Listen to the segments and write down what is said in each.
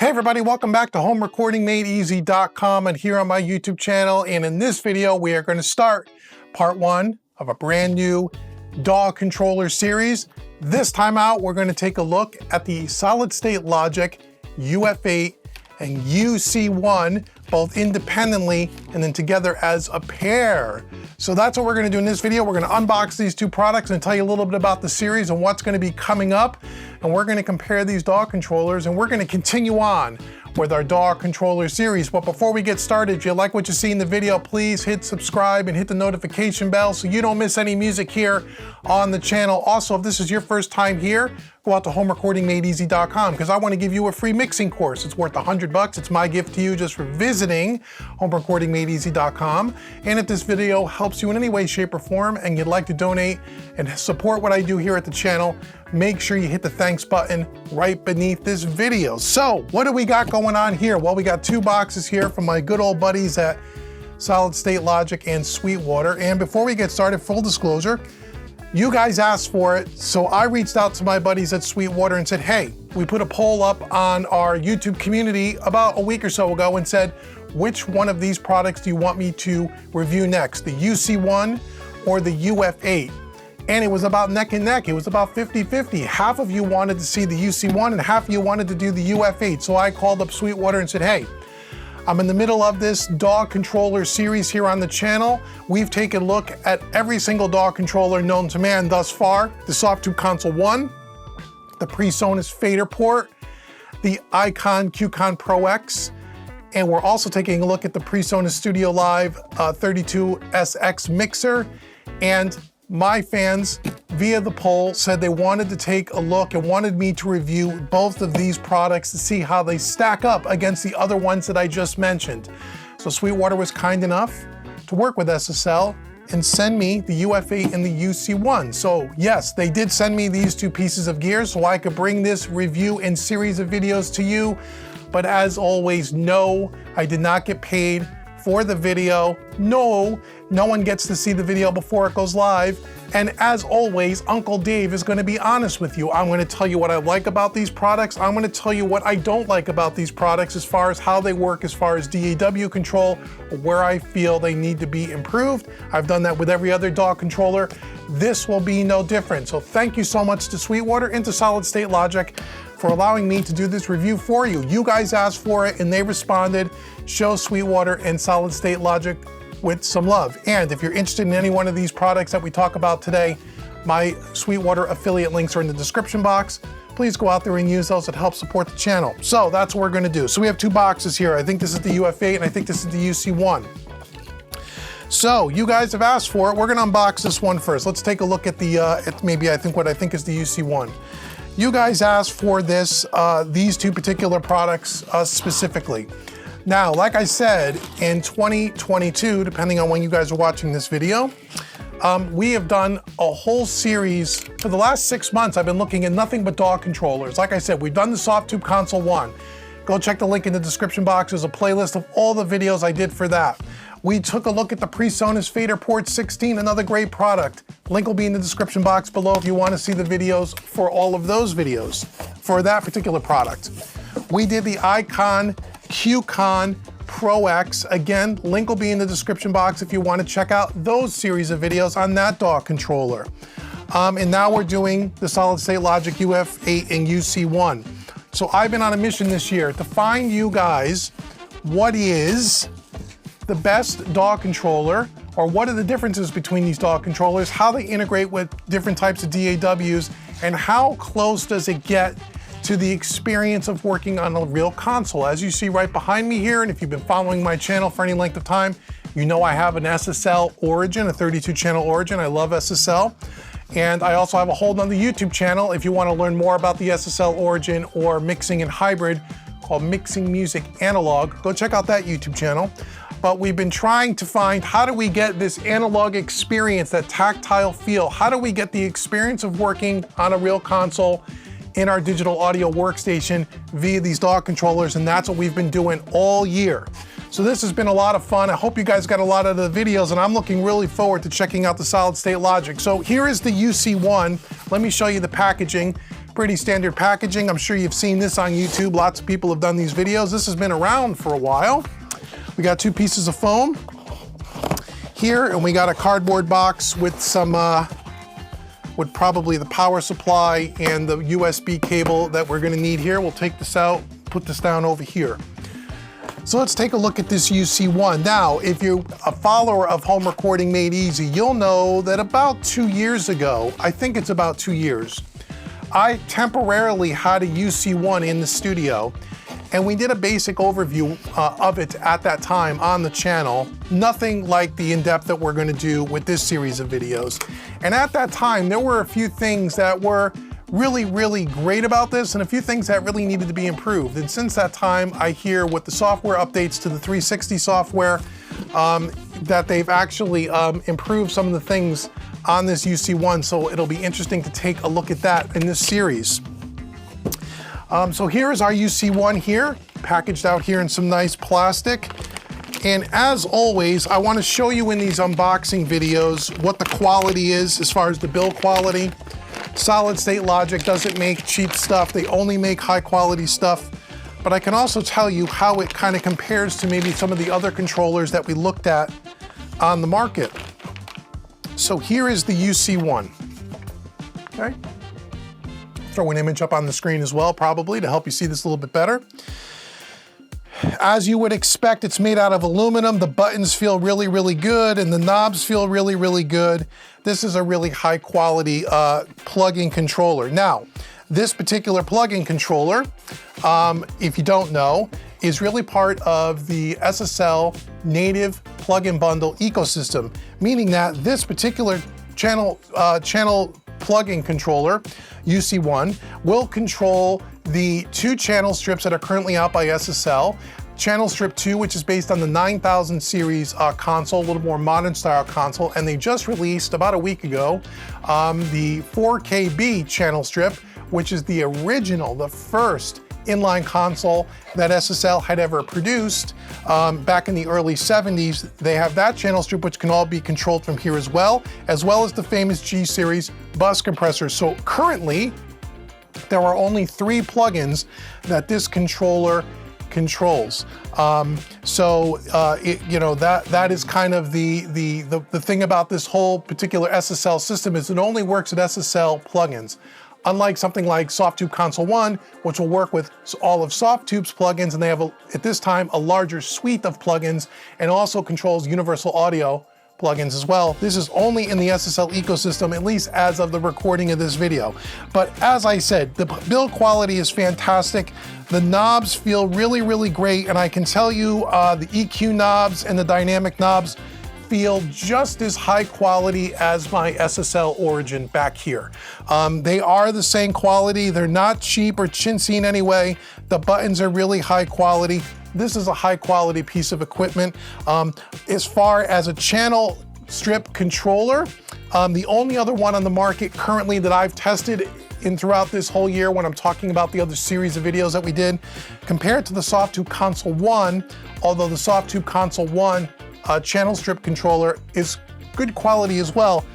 Hey everybody, welcome back to HomeRecordingMadeEasy.com and here on my YouTube channel. And in this video, we are going to start part one of a brand new DAW controller series. This time out, we're going to take a look at the solid state logic UF8 and UC1, both independently and then together as a pair. So that's what we're going to do in this video. We're going to unbox these two products and tell you a little bit about the series and what's going to be coming up. And we're going to compare these DAW controllers and we're going to continue on with our DAW controller series. But before we get started, if you like what you see in the video, please hit subscribe and hit the notification bell so you don't miss any music here on the channel. Also, if this is your first time here, go out to HomeRecordingMadeEasy.com because I want to give you a free mixing course. It's worth $100. It's my gift to you just for visiting HomeRecordingMadeEasy.com. And if this video helps you in any way, shape, or form and you'd like to donate and support what I do here at the channel, make sure you hit the thanks button right beneath this video. So what do we got going on here? Well, we got two boxes here from my good old buddies at Solid State Logic and Sweetwater. And before we get started, full disclosure, you guys asked for it, so I reached out to my buddies at Sweetwater and said, hey, we put a poll up on our YouTube community about a week or so ago and said, which one of these products do you want me to review next, the UC1 or the UF8? And it was about neck and neck. It was about 50-50. Half of you wanted to see the UC1 and half of you wanted to do the UF8. So I called up Sweetwater and said, hey, I'm in the middle of this DAW controller series here on the channel. We've taken a look at every single DAW controller known to man thus far. The Soft2 Console 1, the PreSonus Fader port, the Icon QCon Pro X, and we're also taking a look at the PreSonus Studio Live 32SX mixer. And my fans, via the poll, said they wanted to take a look and wanted me to review both of these products to see how they stack up against the other ones that I just mentioned. So Sweetwater was kind enough to work with SSL and send me the UF8 and the UC1. So yes, they did send me these two pieces of gear so I could bring this review and series of videos to you. But as always, no, I did not get paid for the video. No one gets to see the video before it goes live. And as always, Uncle Dave is going to be honest with you. I'm going to tell you what I like about these products. I'm going to tell you what I don't like about these products as far as how they work, as far as DAW control, where I feel they need to be improved. I've done that with every other DAW controller. This will be no different. So thank you so much to Sweetwater and to Solid State Logic for allowing me to do this review for you. You guys asked for it and they responded. Show Sweetwater and Solid State Logic with some love. And if you're interested in any one of these products that we talk about today, my Sweetwater affiliate links are in the description box. Please go out there and use those. It helps support the channel. So that's what we're gonna do. So we have two boxes here. I think this is the UF8 and I think this is the UC1. So you guys have asked for it. We're gonna unbox this one first. Let's take a look at the, what I think is the UC1. You guys asked for this, these two particular products specifically. Now, like I said, in 2022, depending on when you guys are watching this video, we have done a whole series. For the last 6 months, I've been looking at nothing but DAW controllers. Like I said, we've done the Soft2 Console 1. Go check the link in the description box. There's a playlist of all the videos I did for that. We took a look at the PreSonus Fader Port 16, another great product. Link will be in the description box below if you want to see the videos for all of those videos for that particular product. We did the Icon QCon Pro X. Again, link will be in the description box if you want to check out those series of videos on that DAW controller. And now we're doing the Solid State Logic UF8 and UC1. So I've been on a mission this year to find you guys what is the best DAW controller, or what are the differences between these DAW controllers, how they integrate with different types of DAWs, and how close does it get to the experience of working on a real console. As you see right behind me here, and if you've been following my channel for any length of time, you know I have an SSL origin, a 32 channel origin. I love SSL. And I also have a whole nother YouTube channel if you want to learn more about the SSL origin or mixing and hybrid called Mixing Music Analog. Go check out that YouTube channel. But we've been trying to find how do we get this analog experience, that tactile feel? How do we get the experience of working on a real console in our digital audio workstation via these DAW controllers? And that's what we've been doing all year. So this has been a lot of fun. I hope you guys got a lot out of the videos, and I'm looking really forward to checking out the Solid State Logic. So here is the UC1. Let me show you the packaging. pretty standard packaging. I'm sure you've seen this on YouTube. Lots of people have done these videos. This has been around for a while. We got 2 pieces of foam here, and we got a cardboard box with some, with probably the power supply and the USB cable that we're gonna need here. We'll take this out, put this down over here. So let's take a look at this UC1. Now, if you're a follower of Home Recording Made Easy, you'll know that about 2 years ago, I think it's about 2 years, I temporarily had a UC1 in the studio, and we did a basic overview of it at that time on the channel. Nothing like the in-depth that we're gonna do with this series of videos. And at that time, there were a few things that were really great about this and a few things that really needed to be improved. And since that time, I hear with the software updates to the 360 software, that they've actually improved some of the things on this UC1. So it'll be interesting to take a look at that in this series. So here is our UC1 here, packaged out here in some nice plastic. And as always, I want to show you in these unboxing videos what the quality is as far as the build quality. Solid State Logic doesn't make cheap stuff. They only make high quality stuff. But I can also tell you how it kind of compares to maybe some of the other controllers that we looked at on the market. So here is the UC1. Okay. Throw an image up on the screen as well, probably, to help you see this a little bit better. As you would expect, it's made out of aluminum. The buttons feel really good, and the knobs feel really good. This is a really high quality plug-in controller. Now, this particular plug-in controller, if you don't know, is really part of the SSL native plug-in bundle ecosystem, meaning that this particular channel plug-in controller, UC1, will control the 2 channel strips that are currently out by SSL. Channel strip 2, which is based on the 9000 series console, a little more modern style console, and they just released about a week ago the 4KB channel strip, which is the original, the first inline console that SSL had ever produced back in the early 70s. They have that channel strip, which can all be controlled from here as well as the famous G series bus compressors. So currently, there are only 3 plugins that this controller controls. You know, that is kind of the thing about this whole particular SSL system is it only works with SSL plugins. Unlike something like SoftTube Console 1, which will work with all of SoftTube's plugins, and they have, at this time, a larger suite of plugins, and also controls universal audio plugins as well. This is only in the SSL ecosystem, at least as of the recording of this video. But as I said, the build quality is fantastic. The knobs feel really great, and I can tell you the EQ knobs and the dynamic knobs feel just as high quality as my SSL Origin back here. They are the same quality. They're not cheap or chintzy in any way. The buttons are really high quality. This is a high quality piece of equipment. As far as a channel strip controller, the only other one on the market currently that I've tested throughout this whole year when I'm talking about the other series of videos that we did, compared to the SoftTube Console 1, although the SoftTube Console 1 channel strip controller is good quality as well,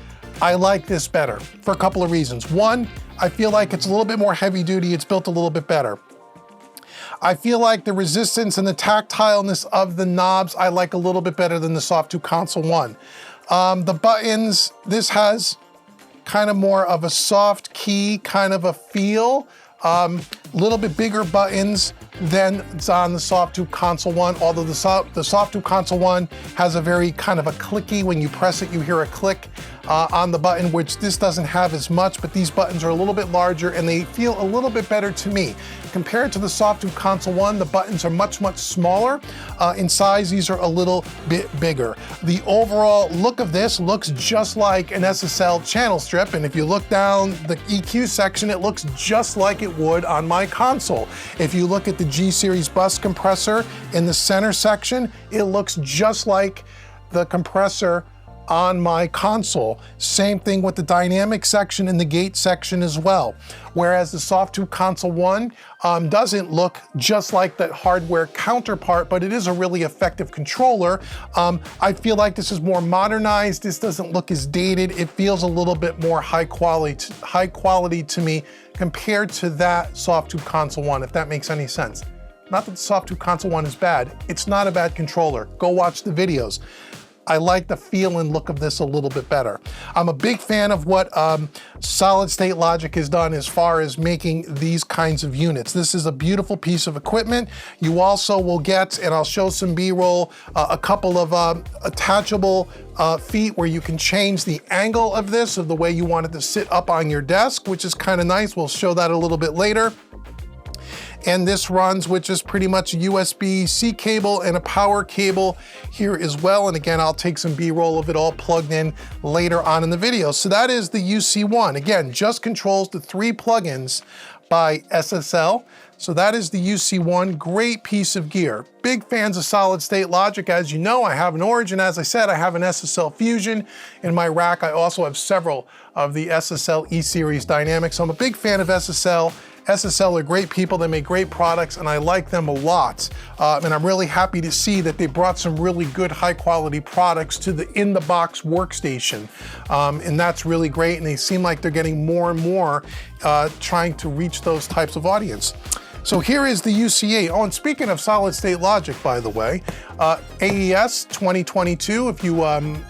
I like this better for a couple of reasons. One, I feel like it's a little bit more heavy duty, it's built a little bit better. I feel like the resistance and the tactileness of the knobs I like a little bit better than the SoftTube Console 1. The buttons, this has kind of more of a soft key kind of a feel. Little bit bigger buttons than it's on the SoftTube Console 1, although the SoftTube Console 1 has a very kind of a clicky, when you press it, you hear a click on the button, which this doesn't have as much, but these buttons are a little bit larger and they feel a little bit better to me. Compared to the SoftTube Console 1, the buttons are much smaller. In size, these are a little bit bigger. The overall look of this looks just like an SSL channel strip, and if you look down the EQ section, it looks just like it would on my console. If you look at the G series bus compressor in the center section, it looks just like the compressor on my console. Same thing with the dynamic section and the gate section as well. Whereas the Softube Console 1 doesn't look just like the hardware counterpart, but it is a really effective controller. I feel like this is more modernized. This doesn't look as dated. It feels a little bit more high quality to me compared to that Softube Console 1, if that makes any sense. Not that the Softube Console 1 is bad. It's not a bad controller. Go watch the videos. I like the feel and look of this a little bit better. I'm a big fan of what Solid State Logic has done as far as making these kinds of units. This is a beautiful piece of equipment. You also will get, and I'll show some B-roll, a couple of attachable feet where you can change the angle of this, of the way you want it to sit up on your desk, which is kind of nice. We'll show that a little bit later. And this runs, which is pretty much a USB-C cable and a power cable here as well. And again, I'll take some B-roll of it all plugged in later on in the video. So that is the UC1. Again, just controls the 3 plugins by SSL. So that is the UC1, great piece of gear. Big fans of Solid State Logic. As you know, I have an Origin. As I said, I have an SSL Fusion in my rack. I also have several of the SSL E-Series Dynamics. So I'm a big fan of SSL. SSL are great people, they make great products, and I like them a lot. And I'm really happy to see that they brought some really good high quality products to the in-the-box workstation. And that's really great, and they seem like they're getting more and more trying to reach those types of audience. So here is the UC8. Oh, and speaking of Solid State Logic, by the way, AES 2022, if you,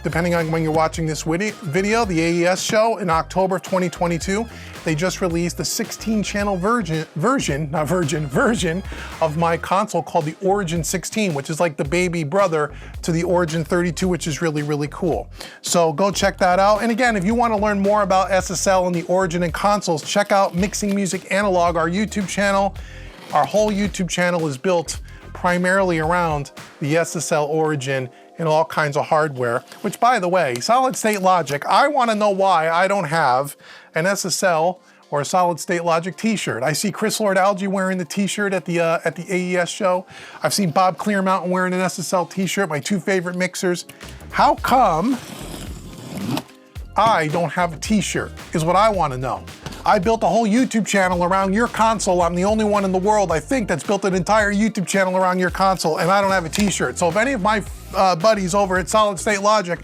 depending on when you're watching this video, the AES show in October 2022, they just released the 16-channel version of my console called the Origin 16, which is like the baby brother to the Origin 32, which is really, really cool. So go check that out. And again, if you want to learn more about SSL and the Origin and consoles, check out Mixing Music Analog, our YouTube channel. Our whole YouTube channel is built primarily around the SSL Origin and all kinds of hardware, which, by the way, Solid State Logic, I want to know why I don't have an SSL or a Solid State Logic t-shirt. I see Chris Lord Algae wearing the t-shirt at the AES show. I've seen Bob Clearmountain wearing an SSL t-shirt, my 2 favorite mixers. How come I don't have a t-shirt is what I want to know. I built a whole YouTube channel around your console. I'm the only one in the world, I think, that's built an entire YouTube channel around your console, and I don't have a t-shirt. So if any of my buddies over at Solid State Logic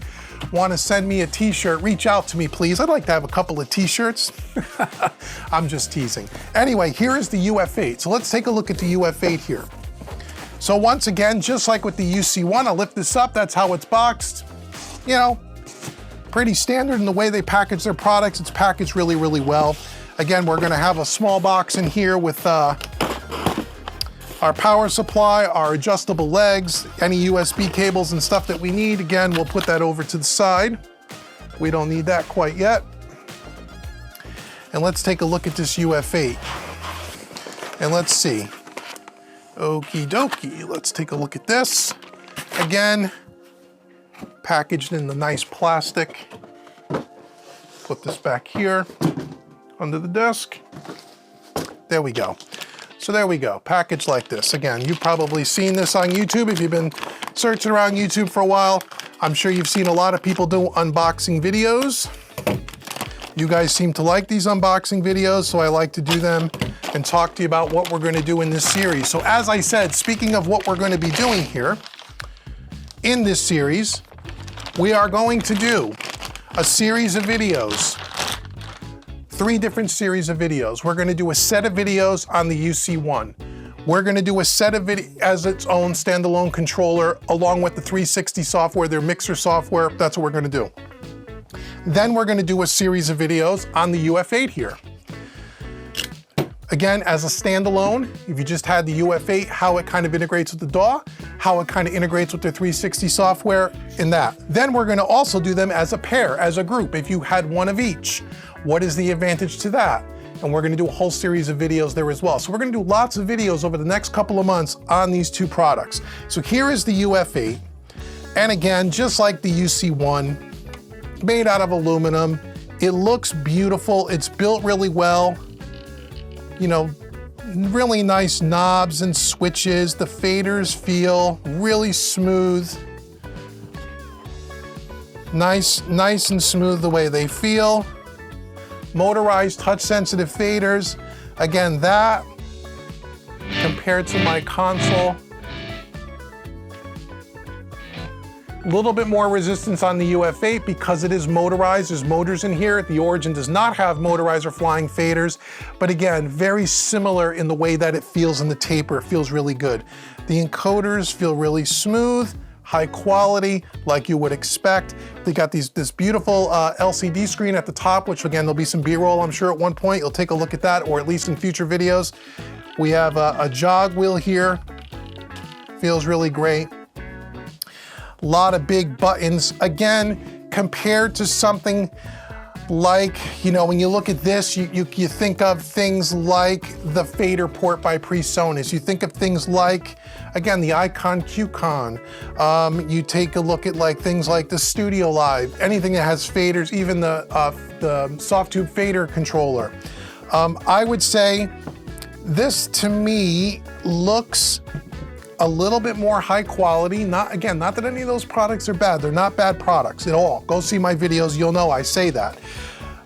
want to send me a t-shirt, reach out to me, please. I'd like to have a couple of t-shirts. I'm just teasing. Anyway, here is the UF8. So let's take a look at the UF8 here. So once again, just like with the UC1, I'll lift this up. That's how it's boxed. You know, pretty standard in the way they package their products. It's packaged really, really well. Again, we're gonna have a small box in here with our power supply, our adjustable legs, any USB cables and stuff that we need. Again, we'll put that over to the side. We don't need that quite yet. And let's take a look at this UF8. And let's see. Okie dokie, let's take a look at this. Again, packaged in the nice plastic. Put this back here under the desk. There we go. So there we go, packaged like this. Again, you've probably seen this on YouTube. If you've been searching around YouTube for a while, I'm sure you've seen a lot of people do unboxing videos. You guys seem to like these unboxing videos, so I like to do them and talk to you about what we're gonna do in this series. So as I said, speaking of what we're gonna be doing here, in this series, we are going to do a series of videos, 3 different series of videos. We're gonna do a set of videos on the UC1. We're gonna do a set of videos as its own standalone controller, along with the 360 software, their mixer software. That's what we're gonna do. Then we're gonna do a series of videos on the UF8 here. Again, as a standalone, if you just had the UF8, how it kind of integrates with the DAW, how it kind of integrates with the 360 software in that. Then we're gonna also do them as a pair, as a group, if you had one of each. What is the advantage to that? And we're gonna do a whole series of videos there as well. So we're gonna do lots of videos over the next couple of months on these 2 products. So here is the UF8. And again, just like the UC1, made out of aluminum. It looks beautiful, it's built really well. You know, really nice knobs and switches. The faders feel really smooth. Nice and smooth the way they feel. Motorized touch-sensitive faders. Again, that compared to my console, a little bit more resistance on the UF8 because it is motorized. There's motors in here. The Origin does not have motorized or flying faders, but again, very similar in the way that it feels in the taper. It feels really good. The encoders feel really smooth, high quality, like you would expect. They got this beautiful LCD screen at the top, which again, there'll be some B-roll, I'm sure at one point. You'll take a look at that, or at least in future videos. We have a jog wheel here. Feels really great. A lot of big buttons. Again, compared to something like, you know, when you look at this, you think of things like the fader port by PreSonus. You think of things like, again, the Icon QCon. You take a look at like things like the Studio Live, anything that has faders, even the soft tube fader controller. I would say this to me looks a little bit more high quality. Not that any of those products are bad. They're not bad products at all. Go see my videos, you'll know I say that.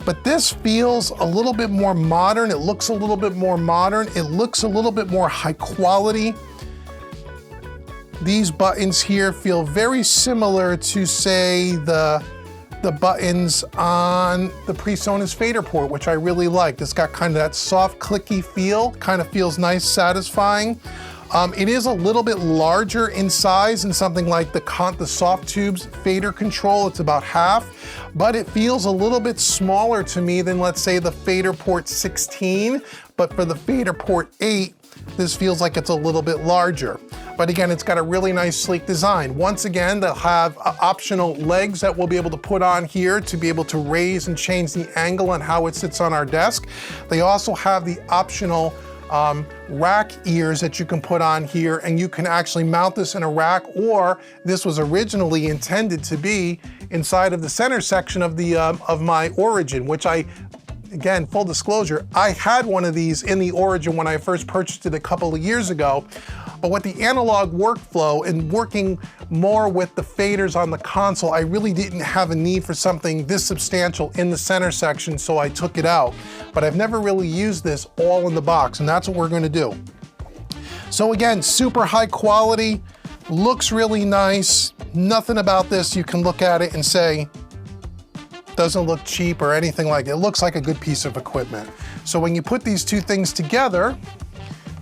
But this feels a little bit more modern. It looks a little bit more modern. It looks a little bit more high quality. These buttons here feel very similar to, say, the buttons on the PreSonus fader port, which I really liked. It's got kind of that soft, clicky feel. Kind of feels nice, satisfying. It is a little bit larger in size than something like the soft tubes fader control. It's about half, but it feels a little bit smaller to me than, let's say, the fader port 16. But for the fader port 8, this feels like it's a little bit larger. But again, it's got a really nice sleek design. Once again, they'll have optional legs that we'll be able to put on here to be able to raise and change the angle and how it sits on our desk. They also have the optional rack ears that you can put on here, and you can actually mount this in a rack, or this was originally intended to be inside of the center section of the of my Origin, which again, full disclosure, I had one of these in the Origin when I first purchased it a couple of years ago. But with the analog workflow and working more with the faders on the console, I really didn't have a need for something this substantial in the center section, so I took it out. But I've never really used this all in the box, and that's what we're gonna do. So again, super high quality, looks really nice. Nothing about this, you can look at it and say, doesn't look cheap or anything like it. It looks like a good piece of equipment. So when you put these two things together,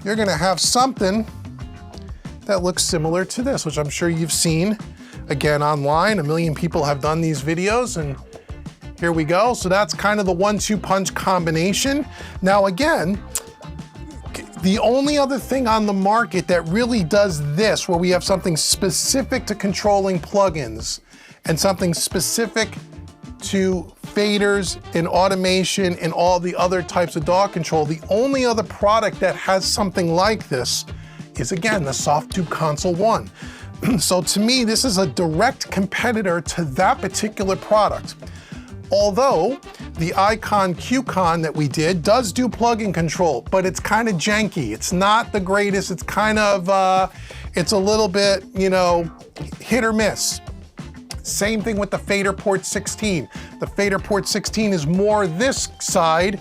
you're gonna have something that looks similar to this, which I'm sure you've seen, again, online. A million people have done these videos, and here we go. So that's kind of the 1-2 punch combination. Now again, the only other thing on the market that really does this, where we have something specific to controlling plugins and something specific to faders and automation and all the other types of DAW control, the only other product that has something like this is, again, the Soft Tube Console 1. So to me, this is a direct competitor to that particular product. Although the Icon QCon that we did does do plugin control, but it's kind of janky. It's not the greatest. It's kind of, it's a little bit, you know, hit or miss. Same thing with the fader port 16. The fader port 16 is more this side,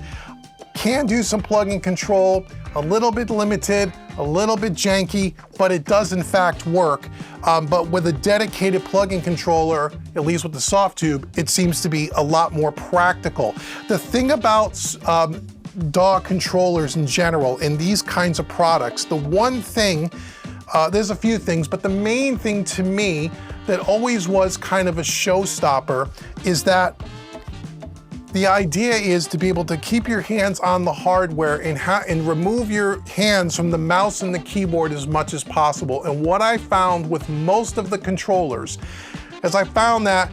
can do some plugin control, a little bit limited, a little bit janky, but it does in fact work. But with a dedicated plugin controller, at least with the soft tube, it seems to be a lot more practical. The thing about DAW controllers in general, in these kinds of products, the one thing, there's a few things, but the main thing to me that always was kind of a showstopper is that the idea is to be able to keep your hands on the hardware and remove your hands from the mouse and the keyboard as much as possible. And what I found with most of the controllers is I found that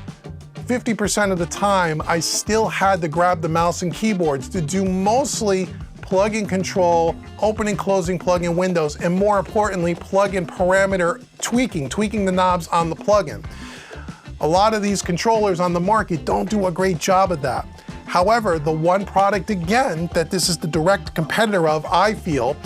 50% of the time I still had to grab the mouse and keyboards to do mostly plug-in control, opening, closing plug-in windows, and more importantly, plug-in parameter tweaking the knobs on the plugin. A lot of these controllers on the market don't do a great job of that. However, the one product, again, that this is the direct competitor of, I feel,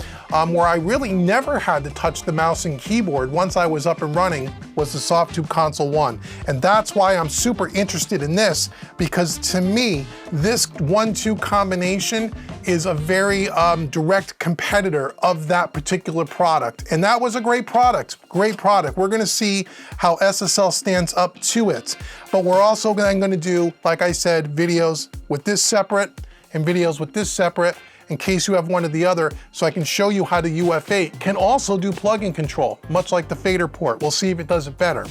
where I really never had to touch the mouse and keyboard once I was up and running, was the Softube Console 1. And that's why I'm super interested in this, because to me, this 1-2 combination is a very direct competitor of that particular product. And that was a great product, great product. We're gonna see how SSL stands up to it. But we're also gonna do, like I said, videos with this separate and videos with this separate, in case you have one or the other, so I can show you how the UF8 can also do plugin control, much like the fader port. We'll see if it does it better.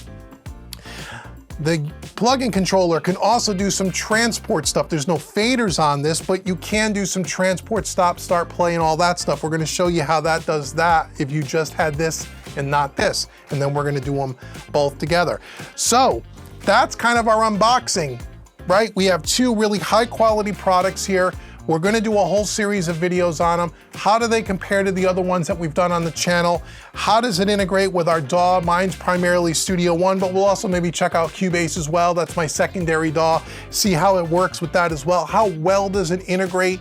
The plugin controller can also do some transport stuff. There's no faders on this, but you can do some transport, stop, start, play, and all that stuff. We're gonna show you how that does that if you just had this and not this. And then we're gonna do them both together. So that's kind of our unboxing, right? We have two really high quality products here. We're gonna do a whole series of videos on them. How do they compare to the other ones that we've done on the channel? How does it integrate with our DAW? Mine's primarily Studio One, but we'll also maybe check out Cubase as well. That's my secondary DAW. See how it works with that as well. How well does it integrate?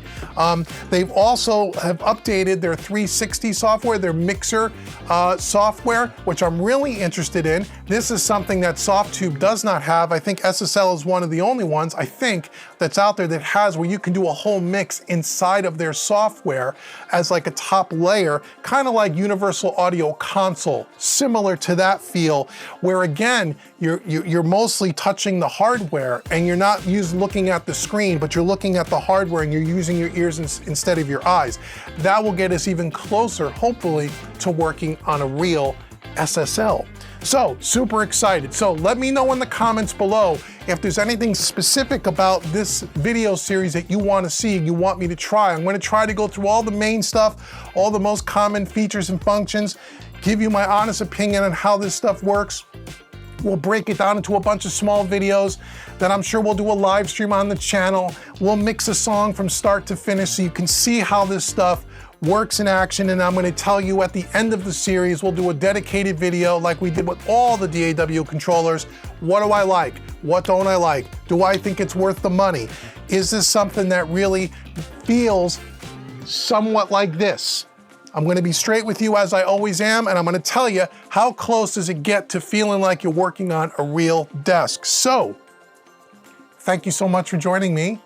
They've also have updated their 360 software, their mixer software, which I'm really interested in. This is something that Softube does not have. I think SSL is one of the only ones, I think, that's out there that has where you can do a whole mix inside of their software as like a top layer, kind of like Universal Audio Console, similar to that feel, where again, you're mostly touching the hardware and you're not looking at the screen, but you're looking at the hardware and you're using your ears instead of your eyes. That will get us even closer, hopefully, to working on a real SSL. So, super excited. So let me know in the comments below if there's anything specific about this video series that you want to see, you want me to try. I'm going to try to go through all the main stuff, all the most common features and functions, give you my honest opinion on how this stuff works. We'll break it down into a bunch of small videos. Then I'm sure we'll do a live stream on the channel. We'll mix a song from start to finish so you can see how this stuff works in action, and I'm gonna tell you at the end of the series, we'll do a dedicated video like we did with all the DAW controllers. What do I like? What don't I like? Do I think it's worth the money? Is this something that really feels somewhat like this? I'm gonna be straight with you as I always am, and I'm gonna tell you how close does it get to feeling like you're working on a real desk. So, thank you so much for joining me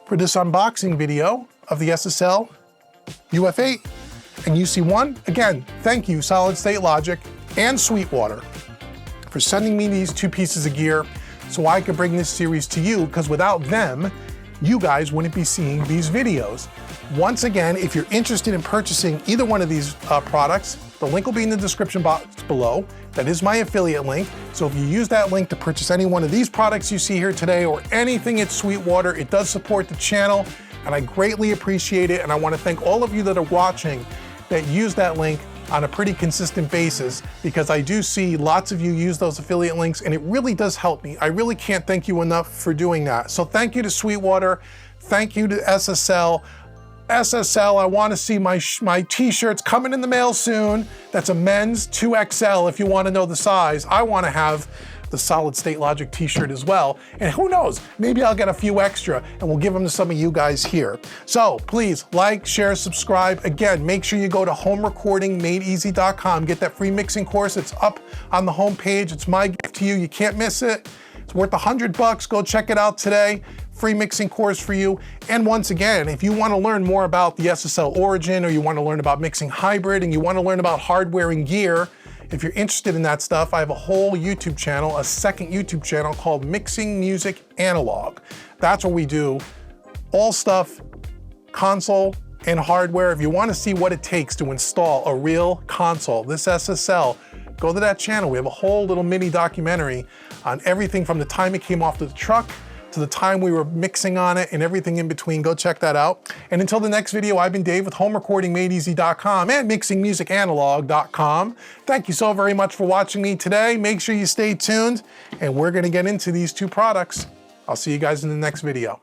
for this unboxing video of the SSL UF8 and UC1. Again, thank you, Solid State Logic and Sweetwater, for sending me these two pieces of gear so I could bring this series to you, because without them, you guys wouldn't be seeing these videos. Once again, if you're interested in purchasing either one of these products, the link will be in the description box below. That is my affiliate link. So if you use that link to purchase any one of these products you see here today or anything at Sweetwater, it does support the channel, and I greatly appreciate it. And I want to thank all of you that are watching that use that link on a pretty consistent basis, because I do see lots of you use those affiliate links and it really does help me. I really can't thank you enough for doing that. So thank you to Sweetwater. Thank you to SSL. SSL, I want to see my t-shirts coming in the mail soon. That's a men's 2XL if you want to know the size. I want to have the Solid State Logic t-shirt as well. And who knows, maybe I'll get a few extra and we'll give them to some of you guys here. So please like, share, subscribe. Again, make sure you go to homerecordingmadeeasy.com, get that free mixing course. It's up on the homepage. It's my gift to you. You can't miss it. It's worth $100. Go check it out today. Free mixing course for you. And once again, if you want to learn more about the SSL origin, or you want to learn about mixing hybrid, and you want to learn about hardware and gear, if you're interested in that stuff, I have a whole YouTube channel, a second YouTube channel called Mixing Music Analog. That's where we do all stuff, console and hardware. If you want to see what it takes to install a real console, this SSL, go to that channel. We have a whole little mini documentary on everything from the time it came off the truck to the time we were mixing on it and everything in between. Go check that out. And until the next video, I've been Dave with homerecordingmadeeasy.com and mixingmusicanalog.com. Thank you so very much for watching me today. Make sure you stay tuned, and we're gonna get into these two products. I'll see you guys in the next video.